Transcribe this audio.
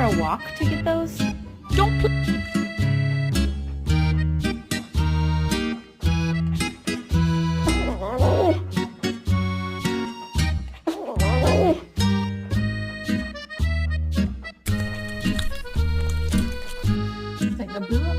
gotta walk to get those? Don't play. It's like a boo.